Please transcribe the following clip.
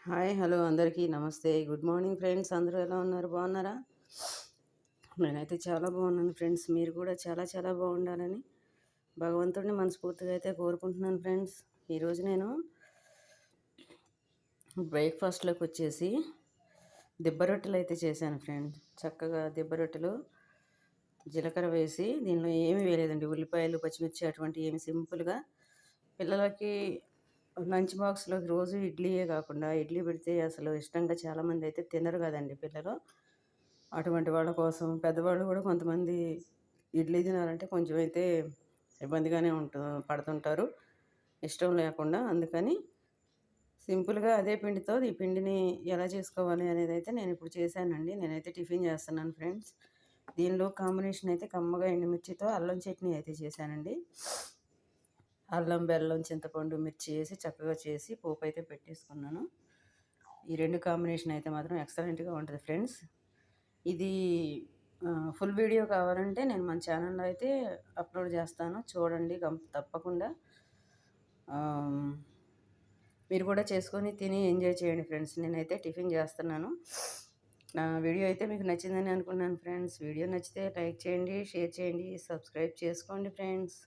Hi hello అందరికీ నమస్తే. Good morning friends. అందరూ ఎలా ఉన్నారు? బాగున్నారా? నేనైతే చాలా బాగున్నాను ఫ్రెండ్స్. మీరు కూడా చాలా చాలా బాగుండాలని భగవంతుడిని మనస్ఫూర్తిగా అయితే కోరుకుంటున్నాను ఫ్రెండ్స్. ఈరోజు నేను బ్రేక్ఫాస్ట్లోకి వచ్చేసి దిబ్బ రొట్టెలు అయితే చేశాను ఫ్రెండ్స్. చక్కగా దిబ్బ రొట్టెలు జీలకర్ర వేసి, దీనిలో ఏమీ వేయలేదండి. ఉల్లిపాయలు, పచ్చిమిర్చి అటువంటి ఏమి, సింపుల్గా పిల్లలకి లంచ్ బాక్స్లోకి రోజు ఇడ్లీయే కాకుండా, ఇడ్లీ పెడితే అసలు ఇష్టంగా చాలామంది అయితే తినరు కదండి పిల్లలు. అటువంటి వాళ్ళ కోసం పెద్దవాళ్ళు కూడా కొంతమంది ఇడ్లీ తినాలంటే కొంచెం అయితే ఇబ్బందిగానే పడుతుంటారు, ఇష్టం లేకుండా. అందుకని సింపుల్గా అదే పిండితో ఈ పిండిని ఎలా చేసుకోవాలి అనేది అయితే నేను ఇప్పుడు చేశానండి. నేనైతే టిఫిన్ చేస్తున్నాను ఫ్రెండ్స్. దీనిలో కాంబినేషన్ అయితే కమ్మగా ఎండుమిర్చితో అల్లం చట్నీ అయితే చేశానండి. అల్లం, బెల్లం, చింతపండు, మిర్చి వేసి చక్కగా చేసి పోపు అయితే పెట్టేసుకున్నాను. ఈ రెండు కాంబినేషన్ అయితే మాత్రం ఎక్సలెంట్గా ఉంటుంది ఫ్రెండ్స్. ఇది ఫుల్ వీడియో కావాలంటే నేను మన ఛానల్లో అయితే అప్లోడ్ చేస్తాను, చూడండి తప్పకుండా. మీరు కూడా చేసుకొని తిని ఎంజాయ్ చేయండి ఫ్రెండ్స్. నేనైతే టిఫిన్ చేస్తున్నాను. నా వీడియో అయితే మీకు నచ్చిందని అనుకున్నాను ఫ్రెండ్స్. వీడియో నచ్చితే లైక్ చేయండి, షేర్ చేయండి, సబ్స్క్రైబ్ చేసుకోండి ఫ్రెండ్స్.